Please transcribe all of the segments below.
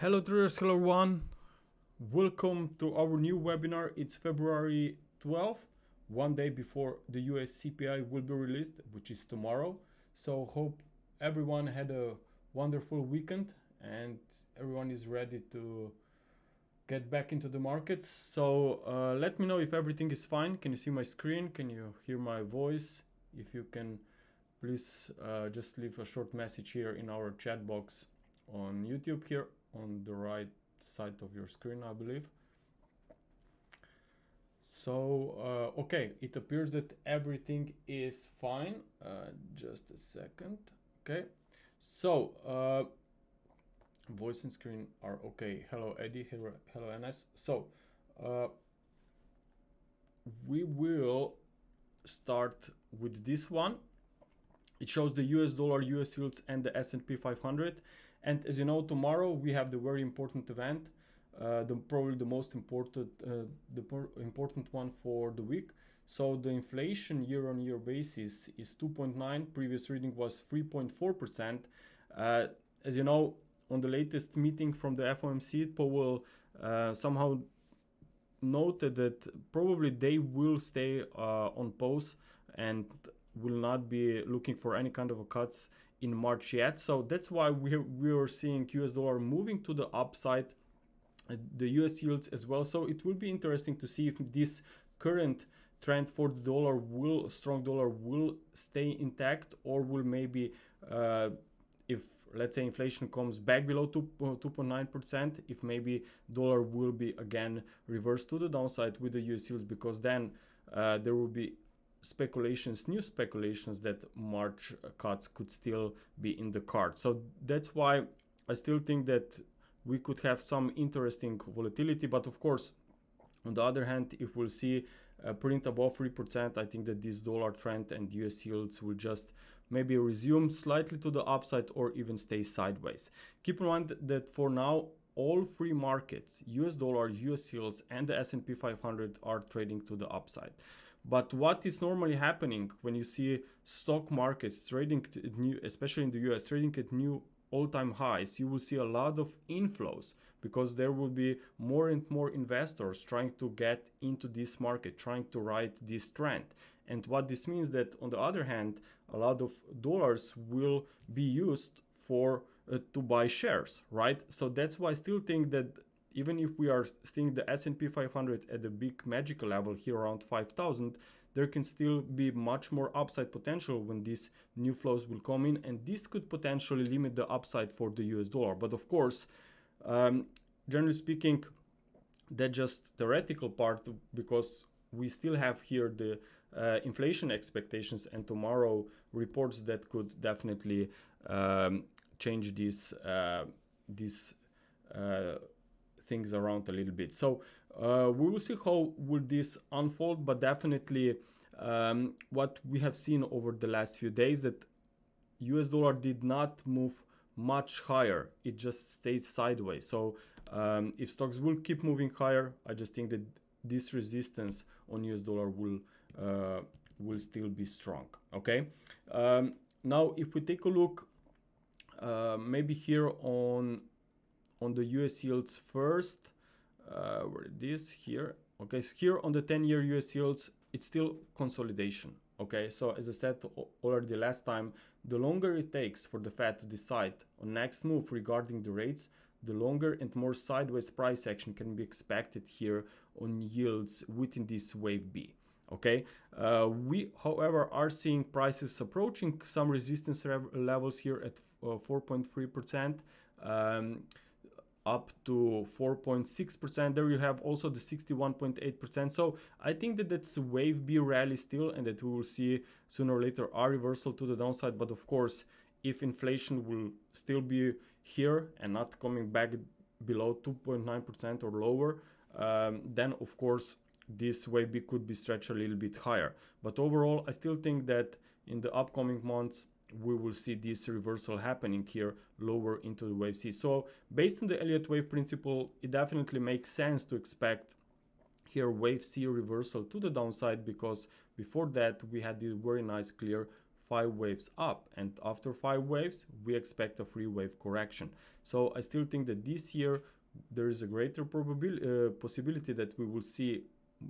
Hello traders, hello everyone. Welcome to our new webinar. It's February 12th, one day before the US CPI will be released, which is tomorrow. So hope everyone had a wonderful weekend and everyone is ready to get back into the markets. So let me know if everything is fine. Can you see my screen? Can you hear my voice? If you can, please just leave a short message here in our chat box on YouTube here on the right side of your screen, I believe. So okay, it appears that everything is fine. Just a second. Okay, so voice and screen are okay. Hello Eddie, hello NS. So we will start with this one. It shows the US dollar, US yields, and the S&P 500. And as you know, tomorrow we have the very important event, probably the most important, important one for the week. So the inflation year-on-year basis is 2.9. Previous reading was 3.4%. As you know, on the latest meeting from the FOMC, Powell somehow noted that probably they will stay on pause and will not be looking for any kind of cuts in March yet. So that's why we're seeing US dollar moving to the upside, the US yields as well. So it will be interesting to see if this current trend for the strong dollar will stay intact, or will maybe if let's say inflation comes back below 2.9%, if maybe dollar will be again reversed to the downside with the US yields, because then there will be new speculations that March cuts could still be in the card. So that's why I still think that we could have some interesting volatility. But of course, on the other hand, if we'll see a print above 3%, I think that this dollar trend and US yields will just maybe resume slightly to the upside or even stay sideways. Keep in mind that for now, all three markets, US dollar, US yields, and the S&P 500 are trading to the upside. But what is normally happening when you see stock markets trading especially in the US, trading at new all-time highs, you will see a lot of inflows, because there will be more and more investors trying to get into this market, trying to ride this trend. And what this means that on the other hand, a lot of dollars will be used for to buy shares, right? So that's why I still think that even if we are seeing the S&P 500 at a big magical level here around 5,000, there can still be much more upside potential when these new flows will come in, and this could potentially limit the upside for the US dollar. But of course, generally speaking, that's just theoretical part, because we still have here the inflation expectations and tomorrow reports that could definitely change these things around a little bit. So we will see how will this unfold, but definitely what we have seen over the last few days, that US dollar did not move much higher, it just stayed sideways. So if stocks will keep moving higher, I just think that this resistance on US dollar will still be strong. Okay, now if we take a look maybe here on the US yields first, where it is here. Okay, so here on the 10-year US yields, it's still consolidation. Okay, so as I said already last time, the longer it takes for the Fed to decide on next move regarding the rates, the longer and more sideways price action can be expected here on yields within this wave B. Okay, we however are seeing prices approaching some resistance levels here at 4.3%. Up to 4.6%. There you have also the 61.8%. So I think that that's wave B rally still, and that we will see sooner or later a reversal to the downside. But of course, if inflation will still be here and not coming back below 2.9% or lower, then of course this wave B could be stretched a little bit higher. But overall, I still think that in the upcoming months we will see this reversal happening here lower into the wave C. So based on the Elliott wave principle, it definitely makes sense to expect here wave C reversal to the downside, because before that we had this very nice clear 5 waves up, and after 5 waves we expect a 3 wave correction. So I still think that this year there is a greater possibility that we will see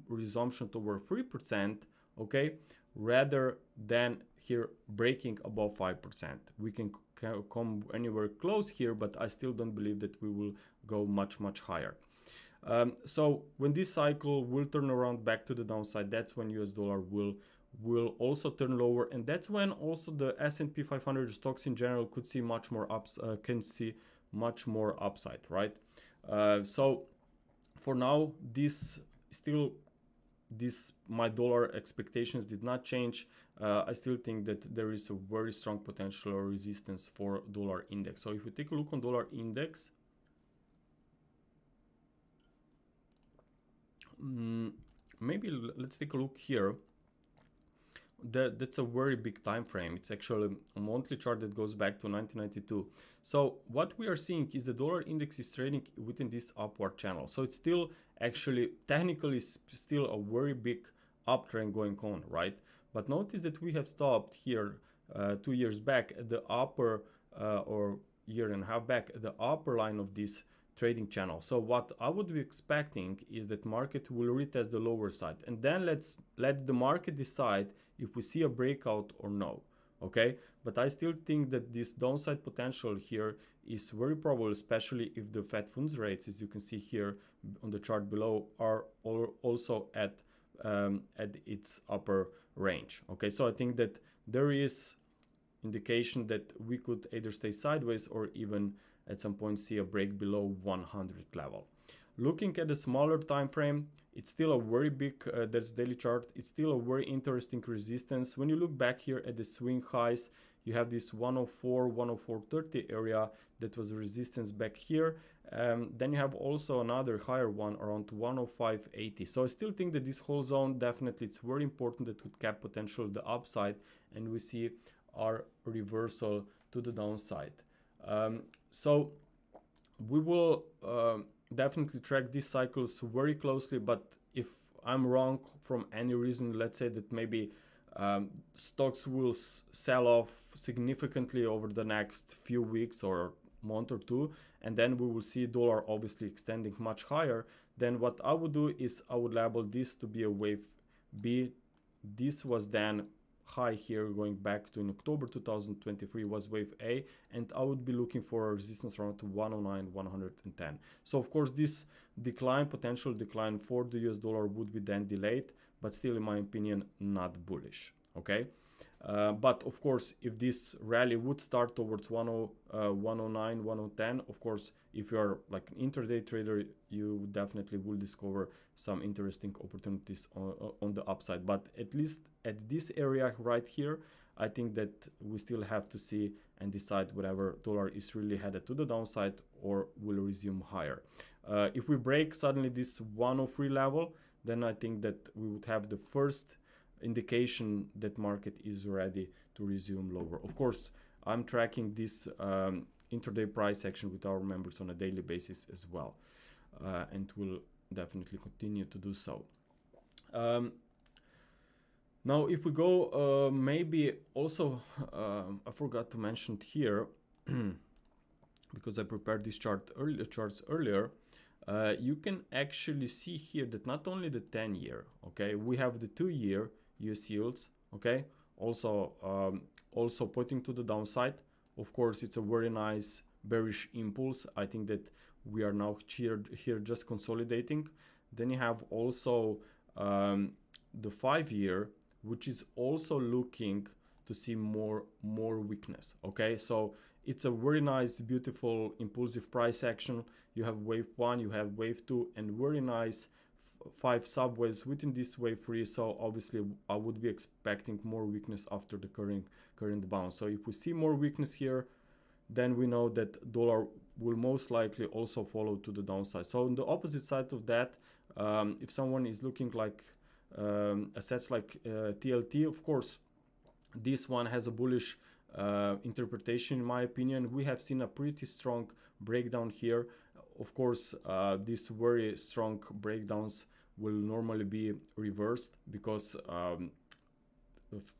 resumption toward 3%, okay, rather than here breaking above 5%. We can come anywhere close here, but I still don't believe that we will go much higher. So when this cycle will turn around back to the downside, that's when US dollar will also turn lower, and that's when also the S&P 500 stocks in general could see much more upside, right? So for now, my dollar expectations did not change. I still think that there is a very strong potential or resistance for dollar index. So if we take a look on dollar index, maybe let's take a look here. That's a very big time frame. It's actually a monthly chart that goes back to 1992. So what we are seeing is the dollar index is trading within this upward channel. So it's still actually technically still a very big uptrend going on, right? But notice that we have stopped here 2 years back at the upper or year and a half back at the upper line of this trading channel. So what I would be expecting is that market will retest the lower side, and then let the market decide if we see a breakout or no, okay? But I still think that this downside potential here is very probable, especially if the Fed funds rates, as you can see here on the chart below, are also at its upper range, okay? So I think that there is indication that we could either stay sideways or even at some point see a break below 100 level. Looking at the smaller time frame, it's still a very big, that's daily chart, it's still a very interesting resistance. When you look back here at the swing highs, you have this 104, 104.30 area that was resistance back here. Then you have also another higher one around 105.80. So I still think that this whole zone, definitely it's very important that would cap potential the upside, and we see our reversal to the downside. So we will definitely track these cycles very closely, but if I'm wrong from any reason, let's say that maybe stocks will sell off significantly over the next few weeks or month or two, and then we will see dollar obviously extending much higher, then what I would do is I would label this to be a wave B. This was then high here going back to in October 2023 was wave A, and I would be looking for a resistance around to 109, 110. So of course this potential decline for the US dollar would be then delayed, but still in my opinion not bullish, okay? But of course if this rally would start towards 109, 110, of course if you are like an intraday trader, you definitely will discover some interesting opportunities on the upside. But at least at this area right here, I think that we still have to see and decide whether dollar is really headed to the downside or will resume higher. If we break suddenly this 103 level, then I think that we would have the first indication that market is ready to resume lower. Of course, I'm tracking this intraday price action with our members on a daily basis as well, and will definitely continue to do so. Now if we go maybe also I forgot to mention here because I prepared this charts earlier, you can actually see here that not only the 10-year, okay, we have the 2-year US yields, okay, also pointing to the downside. Of course it's a very nice bearish impulse. I think that we are now here just consolidating. Then you have also the 5-year, which is also looking to see more weakness, okay? So it's a very nice, beautiful, impulsive price action. You have wave 1, you have wave 2, and very nice 5 subwaves within this wave 3. So obviously I would be expecting more weakness after the current bounce. So if we see more weakness here, then we know that dollar will most likely also follow to the downside. So on the opposite side of that, if someone is looking like assets like TLT, of course this one has a bullish interpretation in my opinion. We have seen a pretty strong breakdown here. Of course these very strong breakdowns will normally be reversed because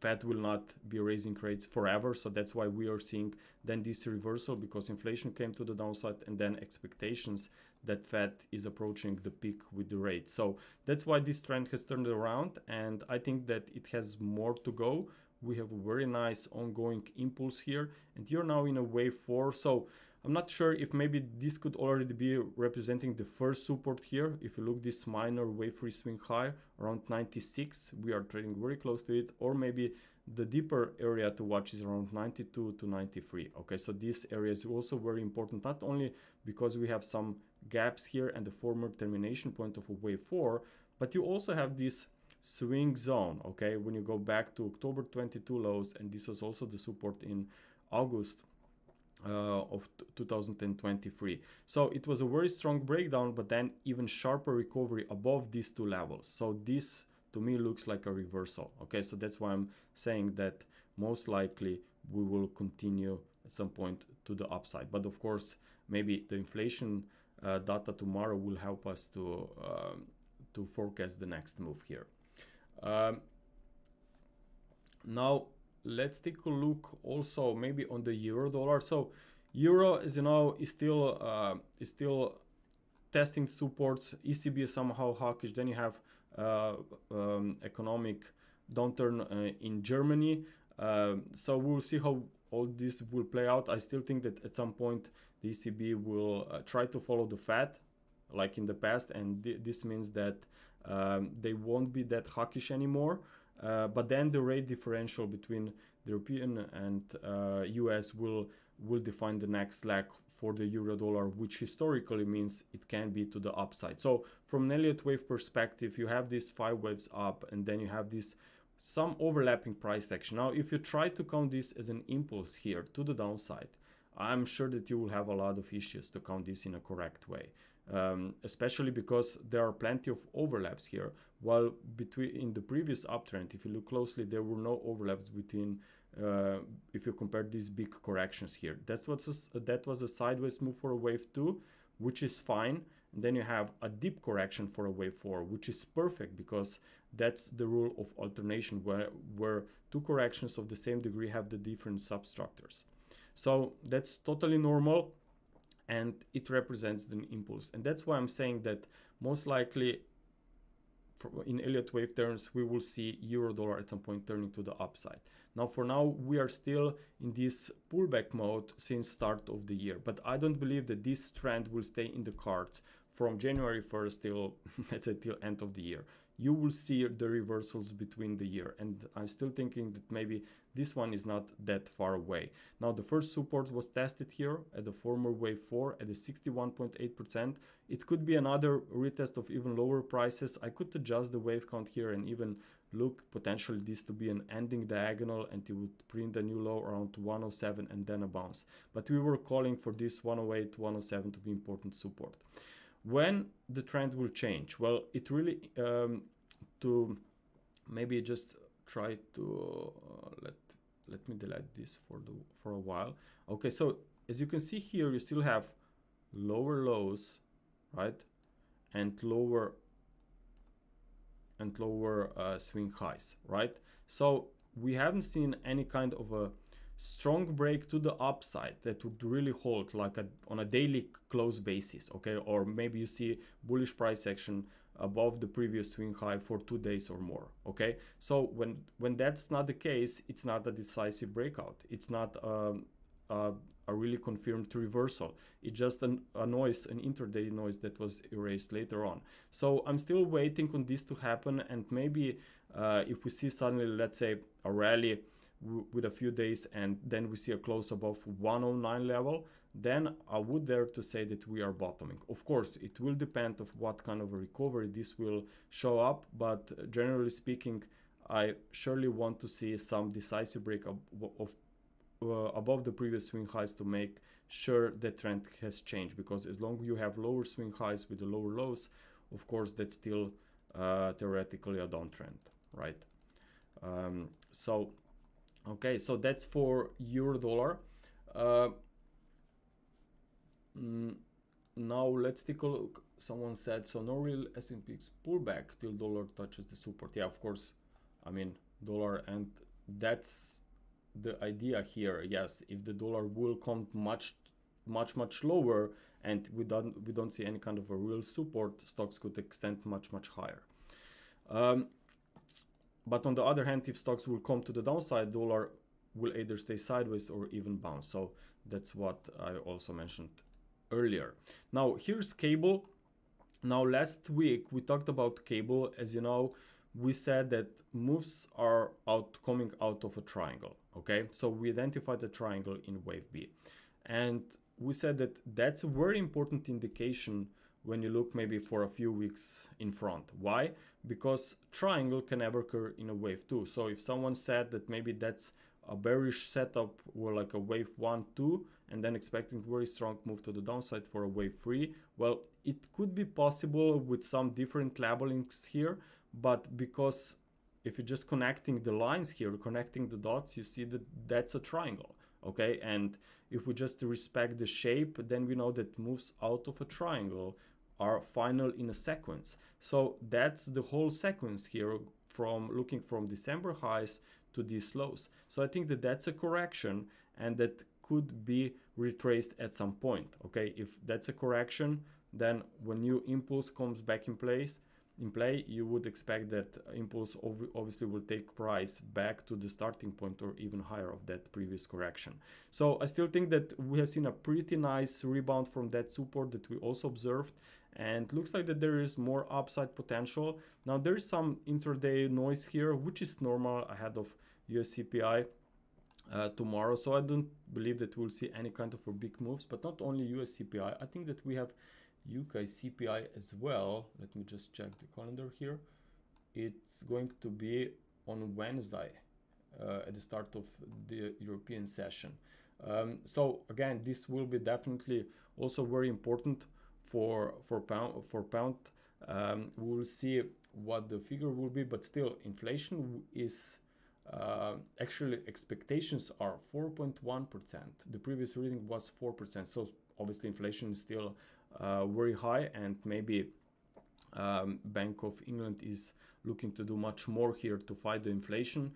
Fed will not be raising rates forever, so that's why we are seeing then this reversal, because inflation came to the downside and then expectations that Fed is approaching the peak with the rate. So that's why this trend has turned around, and I think that it has more to go. We have a very nice ongoing impulse here, and you're now in a wave 4. So I'm not sure if maybe this could already be representing the first support here. If you look this minor wave 3 swing high around 96, we are trading very close to it, or maybe the deeper area to watch is around 92 to 93. Okay, so this area is also very important, not only because we have some gaps here and the former termination point of a wave 4, but you also have this swing zone. Okay, when you go back to October 22 lows, and this was also the support in August of 2023. So it was a very strong breakdown, but then even sharper recovery above these two levels. So this to me looks like a reversal. Okay, so that's why I'm saying that most likely we will continue at some point to the upside. But of course, maybe the inflation data tomorrow will help us to forecast the next move here. Now let's take a look also maybe on the euro dollar. So euro, as you know, is still testing supports. ECB is somehow hawkish. Then you have economic downturn in Germany. So we'll see how all this will play out. I still think that at some point the ECB will try to follow the Fed like in the past, and this means that they won't be that hawkish anymore. But then the rate differential between the European and US will define the next leg for the euro dollar, which historically means it can be to the upside. So from an Elliott wave perspective, you have these 5 waves up, and then you have this some overlapping price action. Now, if you try to count this as an impulse here to the downside, I'm sure that you will have a lot of issues to count this in a correct way. Especially because there are plenty of overlaps here, while in the previous uptrend, if you look closely, there were no overlaps between if you compare these big corrections here. That was a sideways move for a wave 2, which is fine. And then you have a deep correction for a wave 4, which is perfect, because that's the rule of alternation, where 2 corrections of the same degree have the different substructures. So that's totally normal, and it represents the impulse. And that's why I'm saying that most likely in Elliott wave terms, we will see euro dollar at some point turning to the upside. Now, for now, we are still in this pullback mode since start of the year, but I don't believe that this trend will stay in the cards from January 1st till, let's say, till end of the year. You will see the reversals between the year, and I'm still thinking that maybe this one is not that far away. Now, the first support was tested here at the former wave 4 at the 61.8%. It could be another retest of even lower prices. I could adjust the wave count here and even look potentially this to be an ending diagonal, and it would print a new low around 107 and then a bounce. But we were calling for this 108 to 107 to be important support. When the trend will change? Well, it really to maybe just try to let me delete this for a while. Okay, so as you can see here, you still have lower lows, right, and lower swing highs, right? So we haven't seen any kind of a strong break to the upside that would really hold like on a daily close basis, okay? Or maybe you see bullish price action above the previous swing high for 2 days or more, okay? So when that's not the case, it's not a decisive breakout. It's not a really confirmed reversal. It's just a noise, an intraday noise that was erased later on. So I'm still waiting on this to happen, and maybe if we see suddenly, let's say, a rally with a few days, and then we see a close above 109 level, then I would dare to say that we are bottoming. Of course, it will depend of what kind of a recovery this will show up, but generally speaking, I surely want to see some decisive break above the previous swing highs to make sure the trend has changed, because as long as you have lower swing highs with the lower lows, of course, that's still theoretically a downtrend, right? Okay, so that's for euro dollar. Now let's take a look. Someone said, so no real S&P pullback till dollar touches the support. Yeah, of course. I mean, dollar, and that's the idea here. Yes, if the dollar will come much lower and we don't see any kind of a real support, stocks could extend much higher. But on the other hand, if stocks will come to the downside, dollar will either stay sideways or even bounce. So that's what I also mentioned earlier. Now here's cable. Now last week we talked about cable. As you know, we said that moves are coming out of a triangle. Okay, so we identified a triangle in wave B, and we said that that's a very important indication when you look maybe for a few weeks in front. Why? Because triangle can never occur in a wave 2. So if someone said that maybe that's a bearish setup or like a wave 1, 2, and then expecting very strong move to the downside for a wave 3, well, it could be possible with some different labelings here, but because if you're just connecting the lines here, connecting the dots, you see that that's a triangle. Okay, and if we just respect the shape, then we know that moves out of a triangle are final in a sequence. So that's the whole sequence here, from looking from December highs to these lows. So I think that that's a correction, and that could be retraced at some point. Okay, if that's a correction, then when new impulse comes back in play, you would expect that impulse obviously will take price back to the starting point or even higher of that previous correction. So I still think that we have seen a pretty nice rebound from that support that we also observed, and looks like that there is more upside potential. Now there is some intraday noise here, which is normal ahead of US CPI tomorrow, so I don't believe that we'll see any kind of a big moves. But not only US CPI, I think that we have UK CPI as well. Let me just check the calendar here. It's going to be on Wednesday at the start of the European session. So again, this will be definitely also very important for pound. We will see what the figure will be, but still inflation is actually expectations are 4.1%. The previous reading was 4%. So obviously inflation is still very high, and maybe Bank of England is looking to do much more here to fight the inflation.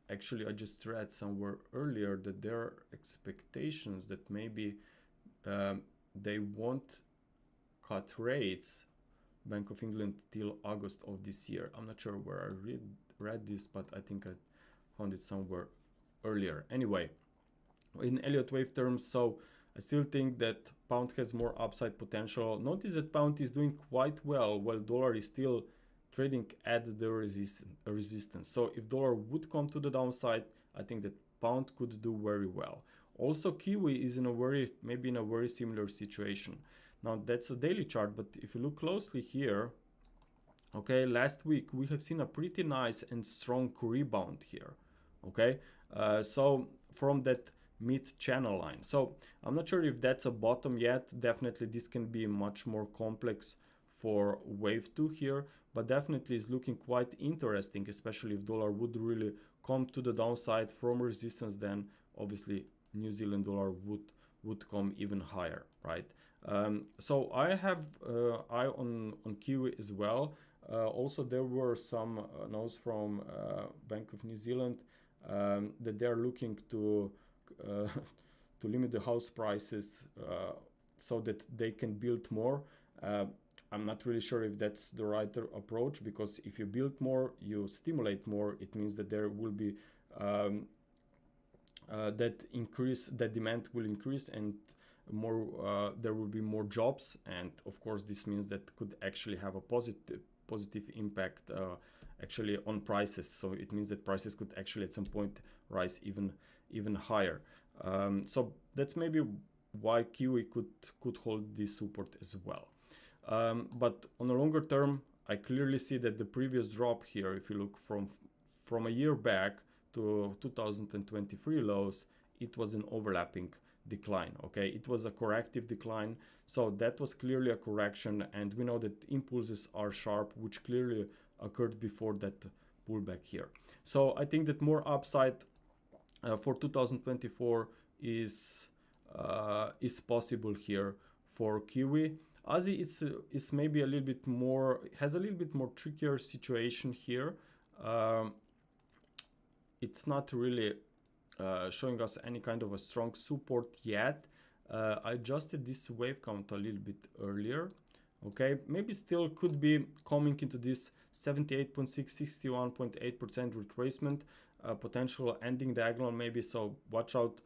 Actually, I just read somewhere earlier that there are expectations that maybe they won't cut rates, Bank of England, till August of this year. I'm not sure where I read this, but I think I found it somewhere earlier. Anyway, in Elliott wave terms, so I still think that pound has more upside potential. Notice that pound is doing quite well, while dollar is still trading at the resistance. So if dollar would come to the downside, I think that pound could do very well. Also, Kiwi is in a very similar situation. Now that's a daily chart, but if you look closely here, okay, last week we have seen a pretty nice and strong rebound here. Okay, so from that mid-channel line. So I'm not sure if that's a bottom yet. Definitely this can be much more complex for wave 2 here, but definitely is looking quite interesting, especially if dollar would really come to the downside from resistance. Then obviously New Zealand dollar would come even higher, right? So I have eye on Kiwi as well. Also there were some notes from Bank of New Zealand that they're looking to limit the house prices so that they can build more. I'm not really sure if that's the right approach, because if you build more, you stimulate more. It means that there will be that demand will increase, and more there will be more jobs, and of course this means that could actually have a positive impact actually on prices. So it means that prices could actually at some point rise even higher. So that's maybe why Kiwi could hold this support as well. But on a longer term, I clearly see that the previous drop here, if you look from a year back to 2023 lows, it was an overlapping decline. Okay, it was a corrective decline, so that was clearly a correction, and we know that impulses are sharp, which clearly occurred before that pullback here. So I think that more upside for 2024 is possible here for Kiwi. Aussie is maybe a little bit more, has a little bit more trickier situation here. it's not really showing us any kind of a strong support yet. I adjusted this wave count a little bit earlier. Okay, maybe still could be coming into this 78.6, 61.8% retracement, potential ending diagonal maybe. So watch out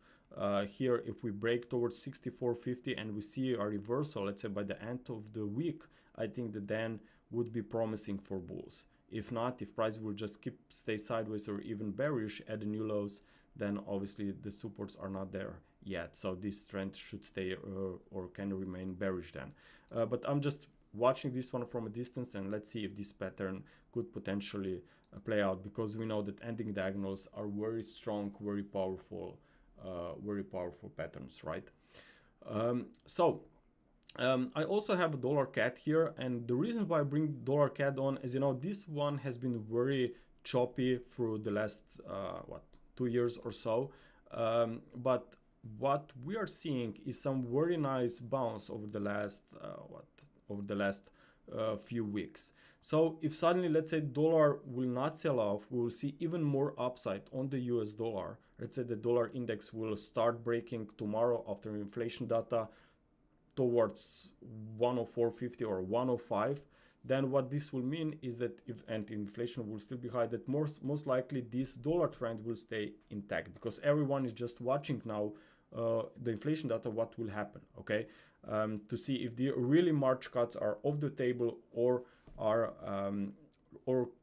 here if we break towards 64.50 and we see a reversal, let's say by the end of the week. I think that then would be promising for bulls. If not, if price will just stay sideways or even bearish at the new lows, then obviously the supports are not there yet. So this trend should stay or can remain bearish then. But I'm just watching this one from a distance, and let's see if this pattern could potentially play out, because we know that ending diagonals are very strong, very powerful patterns, right? I also have a dollar CAD here, and the reason why I bring dollar CAD on is, you know, this one has been very choppy through the last 2 years or so, but what we are seeing is some very nice bounce over the last few weeks. So if suddenly, let's say, dollar will not sell off, we will see even more upside on the US dollar. Let's say the dollar index will start breaking tomorrow after inflation data towards 104.50 or 105. Then what this will mean is that if inflation will still be high, that most likely this dollar trend will stay intact, because everyone is just watching now the inflation data, what will happen, okay, to see if the really March cuts are off the table, or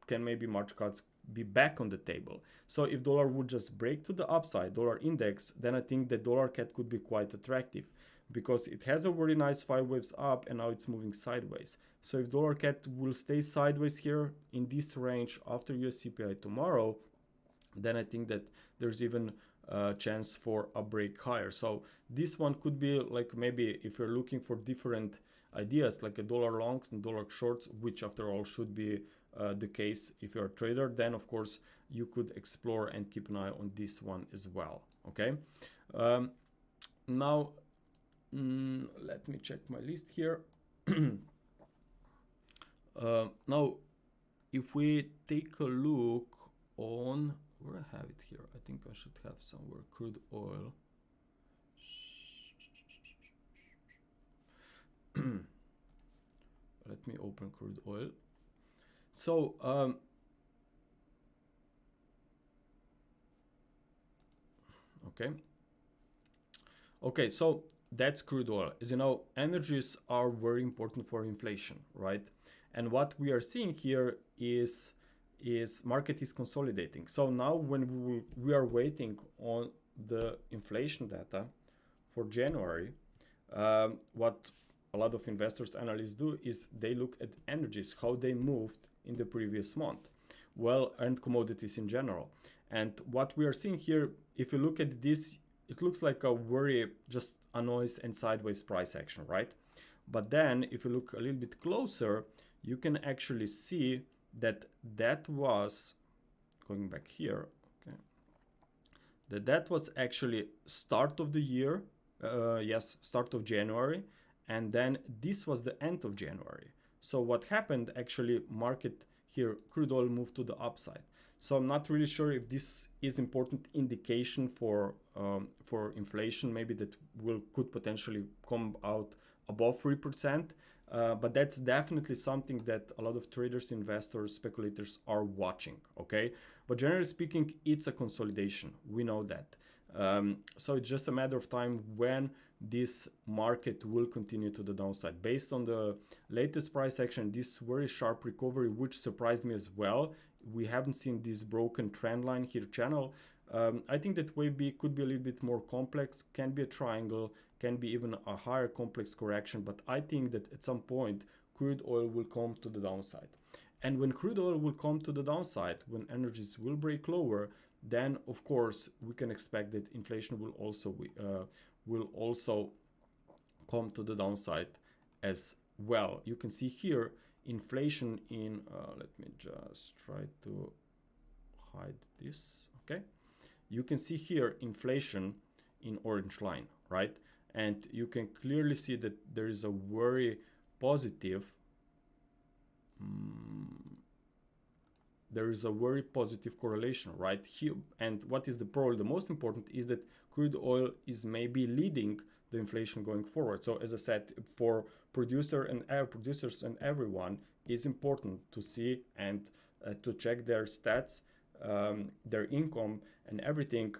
can maybe March cuts be back on the table. So if dollar would just break to the upside, dollar index, then I think the dollar CAD could be quite attractive, because it has a very nice 5 waves up and now it's moving sideways. So if dollar CAD will stay sideways here in this range after US CPI tomorrow, then I think that there's even a chance for a break higher. So this one could be like, maybe if you're looking for different ideas, like a dollar longs and dollar shorts, which after all should be the case if you're a trader, then of course you could explore and keep an eye on this one as well. Okay, now let me check my list here. Now if we take a look on where I have it here, I think I should have somewhere crude oil. Let me open crude oil. So okay, so that's crude oil. As you know, energies are very important for inflation, right? And what we are seeing here is market is consolidating. So now when we are waiting on the inflation data for January, what a lot of investors, analysts do is they look at energies, how they moved in the previous month, well, and commodities in general. And what we are seeing here, if you look at this, it looks like a very just a noise and sideways price action, right? But then if you look a little bit closer, you can actually see that that was going back here, okay, that was actually start of the year, yes, start of January, and then this was the end of January. So what happened, actually, market here, crude oil moved to the upside. So I'm not really sure if this is important indication for inflation, maybe that could potentially come out above 3%. But that's definitely something that a lot of traders, investors, speculators are watching, okay? But generally speaking, it's a consolidation. We know that. So it's just a matter of time when this market will continue to the downside. Based on the latest price action, this very sharp recovery, which surprised me as well. We haven't seen this broken trend line here channel. I think that wave B could be a little bit more complex, can be a triangle, can be even a higher complex correction, but I think that at some point crude oil will come to the downside. And when crude oil will come to the downside, when energies will break lower, then of course we can expect that inflation will also come to the downside as well. You can see here inflation in let me just try to hide this, okay? You can see here inflation in orange line, right? And you can clearly see that there is a very positive there is a very positive correlation right here. And what is probably the most important is that crude oil is maybe leading the inflation going forward. So as I said, for producers and everyone, it's important to see and to check their stats, their income and everything,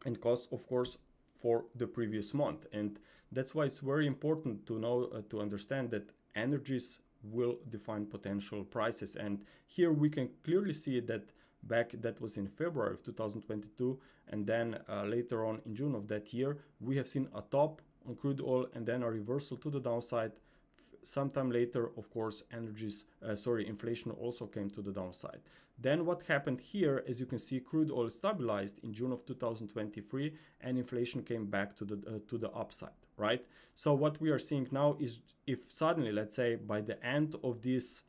and costs, of course, for the previous month. And that's why it's very important to know, to understand that energies will define potential prices. And here we can clearly see that that was in February of 2022, and then later on in June of that year, we have seen a top on crude oil and then a reversal to the downside. Sometime later, of course, inflation also came to the downside. Then what happened here, as you can see, crude oil stabilized in June of 2023 and inflation came back to the upside, right? So what we are seeing now is, if suddenly, let's say by the end of this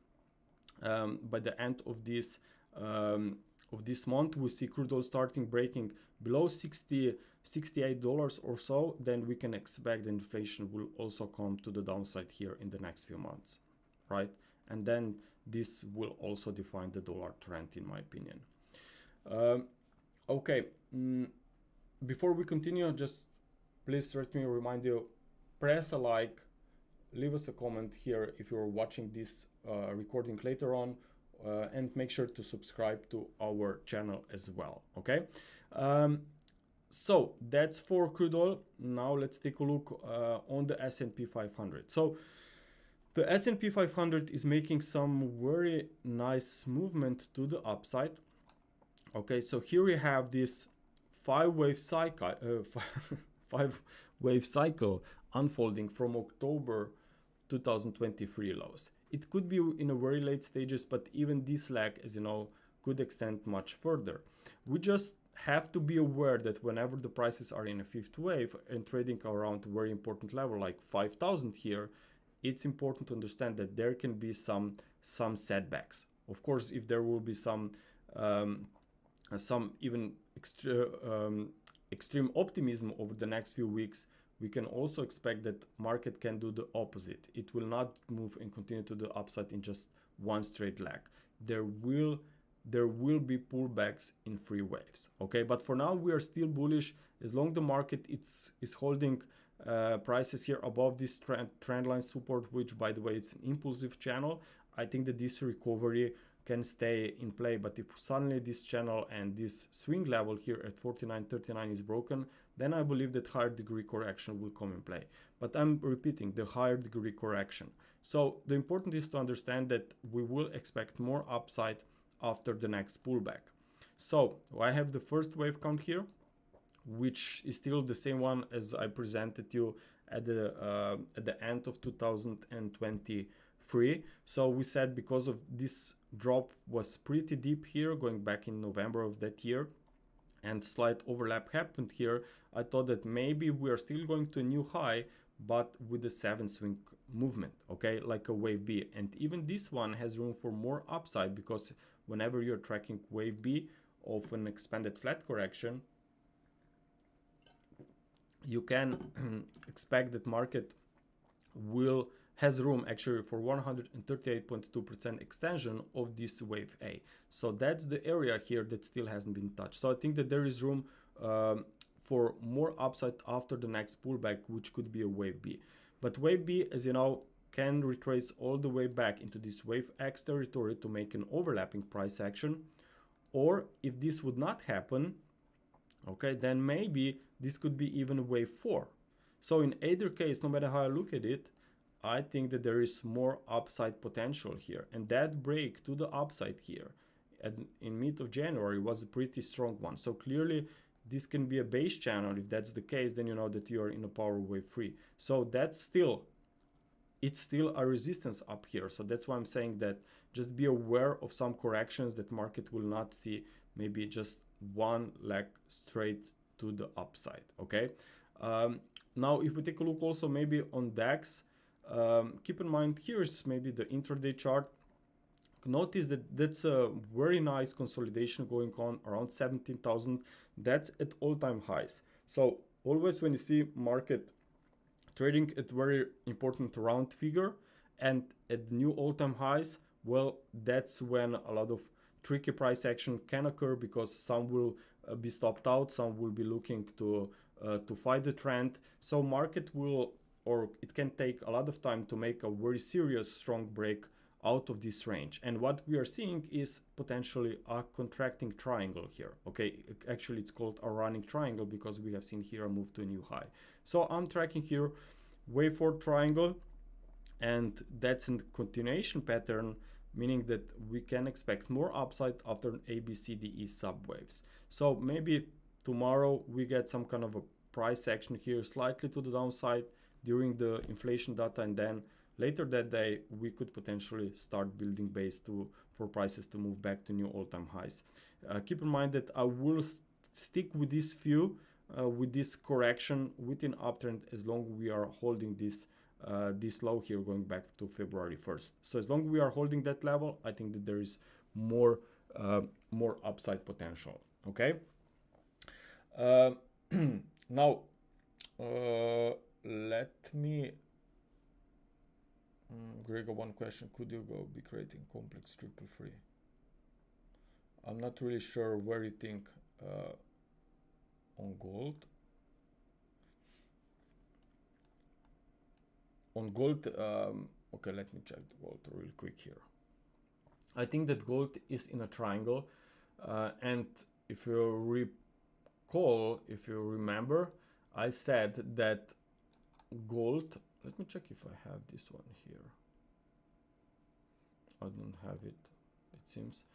month, we see crude oil starting breaking below $68 or so, then we can expect the inflation will also come to the downside here in the next few months, right? And then this will also define the dollar trend, in my opinion. Okay, before we continue, just please let me remind you, press a like, leave us a comment here if you're watching this recording later on, and make sure to subscribe to our channel as well, okay? So that's for crude oil. Now let's take a look on the S&P 500. So the S&P 500 is making some very nice movement to the upside. Okay, so here we have this five-wave cycle unfolding from October 2023 lows. It could be in a very late stages, but even this lag, as you know, could extend much further. We just have to be aware that whenever the prices are in a fifth wave and trading around a very important level like 5,000 here, it's important to understand that there can be some setbacks. Of course, if there will be some even extreme optimism over the next few weeks, we can also expect that market can do the opposite. It will not move and continue to the upside in just one straight leg. There will be pullbacks in 3 waves. Okay, but for now we are still bullish as long the market is holding prices here above this trend line support, which by the way it's an impulsive channel. I think that this recovery can stay in play, but if suddenly this channel and this swing level here at 49.39 is broken, then I believe that higher degree correction will come in play. But I'm repeating, the higher degree correction. So the important is to understand that we will expect more upside after the next pullback. So I have the first wave count here, which is still the same one as I presented you at the end of 2023. So we said because of this drop was pretty deep here going back in November of that year, and slight overlap happened here, I thought that maybe we are still going to a new high, but with a 7 swing movement, okay, like a wave B. And even this one has room for more upside, because whenever you're tracking wave B of an expanded flat correction, you can expect that market has room actually for 138.2% extension of this wave A. So that's the area here that still hasn't been touched. So I think that there is room for more upside after the next pullback, which could be a wave B. But wave B, as you know, can retrace all the way back into this wave X territory to make an overlapping price action. Or if this would not happen, okay, then maybe this could be even wave 4. So in either case, no matter how I look at it, I think that there is more upside potential here. And that break to the upside here in mid of January was a pretty strong one. So clearly this can be a base channel. If that's the case, then you know that you are in a power wave 3. So that's it's still a resistance up here. So that's why I'm saying that just be aware of some corrections that market will not see, maybe just one leg straight to the upside. Okay, now if we take a look also maybe on DAX, keep in mind here is maybe the intraday chart. Notice that that's a very nice consolidation going on around 17,000. That's at all-time highs. So always when you see market trading at very important round figure and at new all-time highs, well, that's when a lot of tricky price action can occur because some will be stopped out, some will be looking to fight the trend. So market will, or it can take a lot of time to make a very serious strong break out of this range. And what we are seeing is potentially a contracting triangle here. Okay, actually it's called a running triangle because we have seen here a move to a new high. So I'm tracking here wave forward triangle, and that's a continuation pattern, meaning that we can expect more upside after an ABCDE subwaves. So maybe tomorrow we get some kind of a price action here slightly to the downside during the inflation data, and then later that day we could potentially start building base for prices to move back to new all-time highs. Keep in mind that I will stick with this view, with this correction within uptrend, as long as we are holding this low here going back to February 1st. So as long as we are holding that level, I think that there is more upside potential. Okay. Now let me Gregor, one question: could you be creating complex triple free? I'm not really sure where you think on gold. On gold, okay, let me check the gold real quick here. I think that gold is in a triangle, and if you recall, if you remember, I said that gold, let me check if I have this one here. I don't have it, it seems.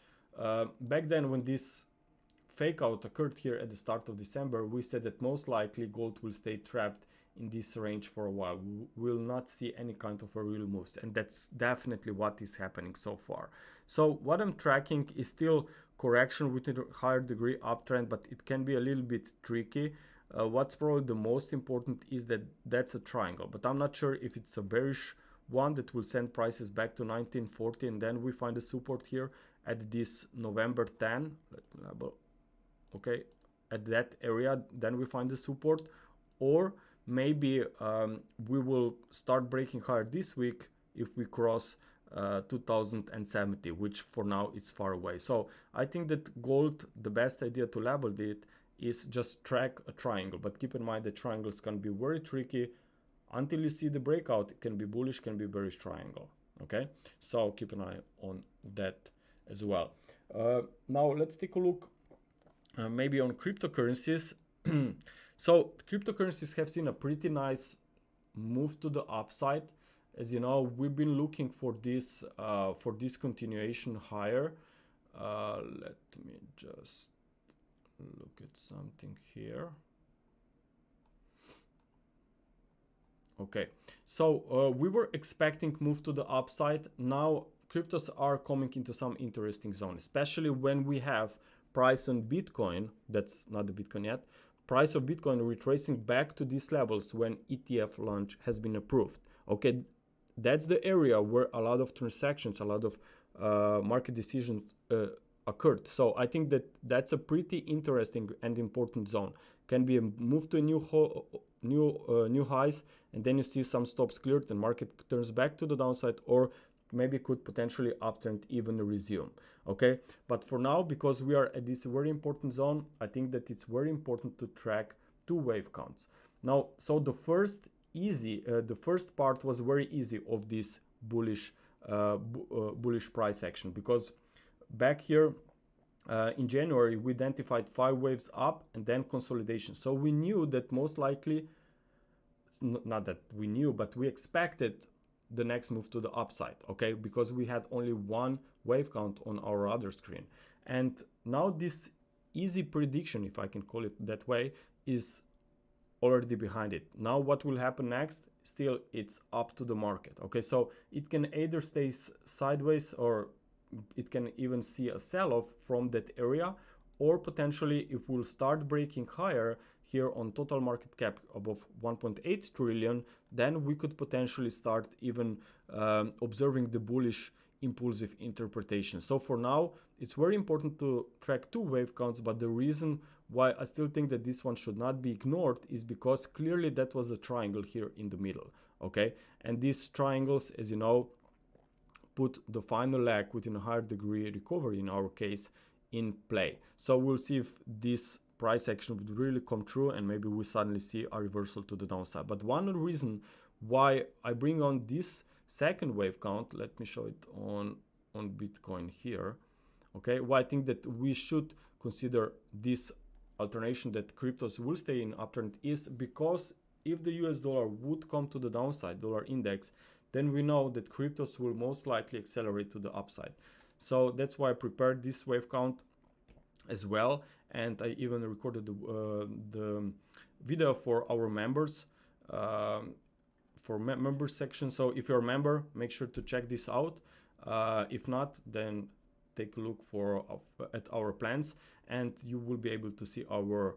Back then when this fake out occurred here at the start of December, we said that most likely gold will stay trapped in this range for a while. We will not see any kind of a real moves, and that's definitely what is happening so far. So what I'm tracking is still correction with a higher degree uptrend, but it can be a little bit tricky. What's probably the most important is that that's a triangle, but I'm not sure if it's a bearish one that will send prices back to 1940, and then we find a support here at this November 10. Let me label. Okay, at that area, then we find the support, or maybe we will start breaking higher this week if we cross 2070, which for now it's far away. So I think that gold, the best idea to label it is just track a triangle, but keep in mind that triangles can be very tricky. Until you see the breakout, it can be bullish, can be bearish triangle. Okay, so keep an eye on that as well. Now let's take a look maybe on cryptocurrencies. So cryptocurrencies have seen a pretty nice move to the upside. As you know, we've been looking for this continuation higher. Let me just look at something here. Okay, so we were expecting move to the upside. Now cryptos are coming into some interesting zone, especially when we have price on Bitcoin, that's not the Bitcoin yet, price of Bitcoin retracing back to these levels when ETF launch has been approved. Okay, that's the area where a lot of transactions, a lot of market decisions occurred. So I think that that's a pretty interesting and important zone. Can be a move to a new highs, and then you see some stops cleared and market turns back to the downside, or maybe could potentially uptrend even resume. Okay, but for now, because we are at this very important zone, I think that it's very important to track two wave counts. Now, so the first part was very easy of this bullish price action, because back here in January we identified 5 waves up and then consolidation. So we knew that most likely, not that we knew, but we expected the next move to the upside, okay, because we had only one wave count on our other screen. And now this easy prediction, if I can call it that way, is already behind it. Now what will happen next? Still, it's up to the market. Okay, so it can either stay sideways, or it can even see a sell-off from that area, or potentially if we'll start breaking higher here on total market cap above 1.8 trillion, then we could potentially start even observing the bullish impulsive interpretation. So for now, it's very important to track two wave counts, but the reason why I still think that this one should not be ignored is because clearly that was the triangle here in the middle. Okay, and these triangles, as you know, put the final leg within a higher degree recovery in our case in play. So we'll see if this price action would really come true and maybe we suddenly see a reversal to the downside. But one reason why I bring on this second wave count, let me show it on Bitcoin here. Okay, why I think that we should consider this alternation that cryptos will stay in uptrend is because if the US dollar would come to the downside, dollar index, then we know that cryptos will most likely accelerate to the upside. So that's why I prepared this wave count as well, and I even recorded the video for our members, for members section. So if you're a member, make sure to check this out. If not, then take a look at our plans, and you will be able to see our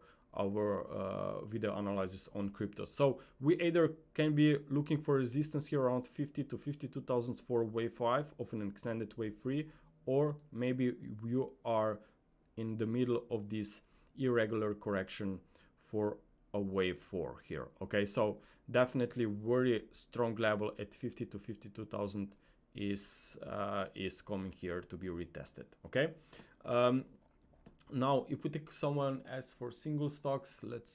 video analysis on cryptos. So we either can be looking for resistance here around 50 to 52,000 for wave 5 of an extended wave 3, or maybe you are in the middle of this irregular correction for a wave 4 here. Okay, so definitely very strong level at 50 to 52,000 is coming here to be retested. Okay, now if we take someone as for single stocks, let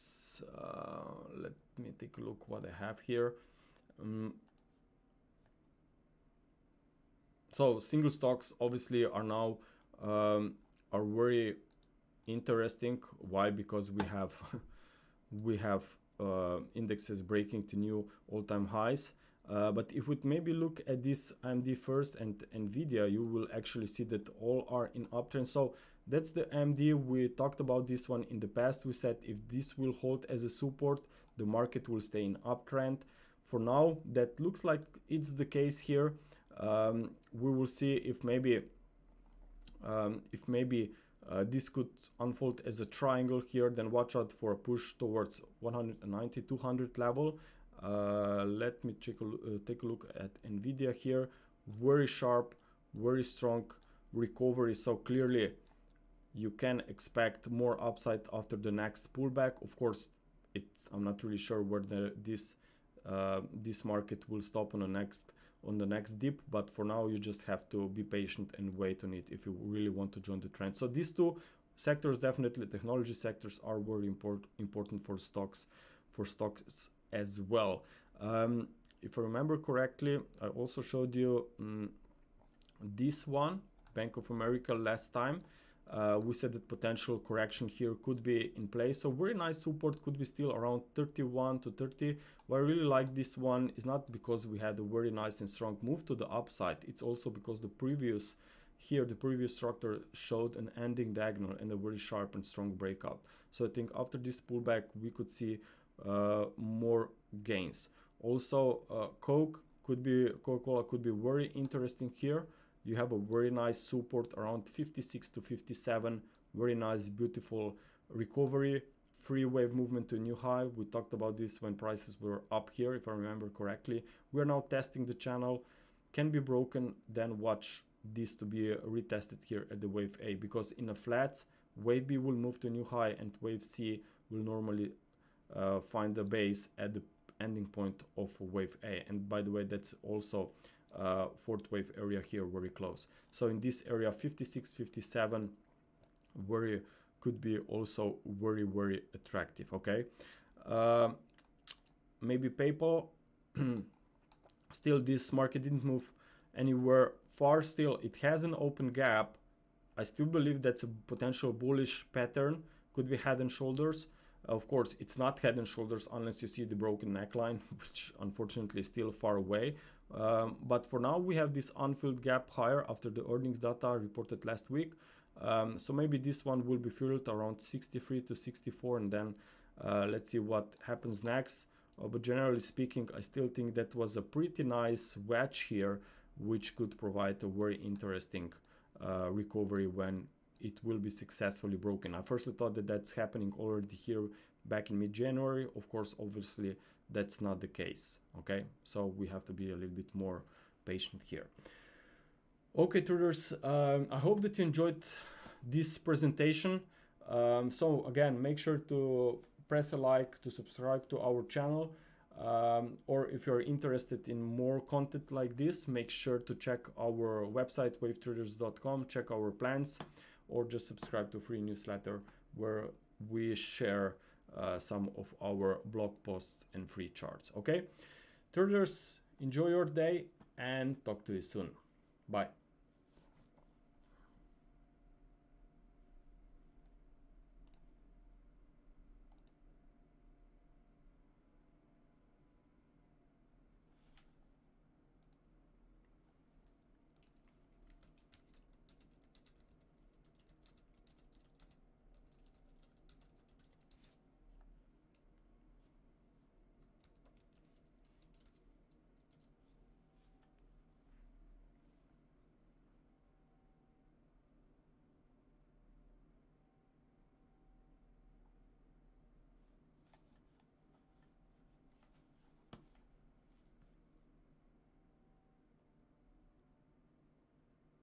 me take a look what I have here. So single stocks obviously are now are very interesting. Why? Because we have indexes breaking to new all-time highs. But if we maybe look at this AMD first and nvidia, you will actually see that all are in uptrend. So that's the AMD. We talked about this one in the past. We said if this will hold as a support, the market will stay in uptrend. For now, that looks like it's the case here. We will see if maybe this could unfold as a triangle here. Then watch out for a push towards 190, 200 level. Let me take a look at nvidia here. Very sharp, very strong recovery. So clearly you can expect more upside after the next pullback. Of course, I'm not really sure where this market will stop on the next dip, but for now you just have to be patient and wait on it if you really want to join the trend. So these two sectors, definitely technology sectors, are very important for stocks as well. If I remember correctly, I also showed you this one, Bank of America, last time. We said that potential correction here could be in place. So very nice support could be still around 31 to 30. Why I really like this one is not because we had a very nice and strong move to the upside. It's also because the previous structure showed an ending diagonal and a very sharp and strong breakout. So I think after this pullback, we could see more gains. Also, Coca-Cola could be very interesting here. You have a very nice support around 56 to 57. Very nice, beautiful recovery. Free wave movement to a new high. We talked about this when prices were up here, if I remember correctly. We are now testing the channel. Can be broken, then watch this to be retested here at the wave A, because in a flat, wave B will move to a new high and wave C will normally find the base at the ending point of wave A. And by the way, that's also fourth wave area here, very close. So in this area, 56, 57, could be also very attractive. Okay, maybe PayPal. Still, this market didn't move anywhere far. Still, it has an open gap. I still believe that's a potential bullish pattern. Could be head and shoulders. Of course, it's not head and shoulders unless you see the broken neckline, which unfortunately is still far away. But for now, we have this unfilled gap higher after the earnings data reported last week. So maybe this one will be filled around 63 to 64, and then let's see what happens next. But generally speaking, I still think that was a pretty nice wedge here, which could provide a very interesting recovery when it will be successfully broken. I firstly thought that that's happening already here back in mid-January. Of course, obviously, that's not the case. Okay, so we have to be a little bit more patient here. Okay, traders, I hope that you enjoyed this presentation. So again, make sure to press a like, to subscribe to our channel. Or if you're interested in more content like this, make sure to check our website wavetraders.com, check our plans, or just subscribe to free newsletter where we share some of our blog posts and free charts. Okay, traders, enjoy your day and talk to you soon. Bye.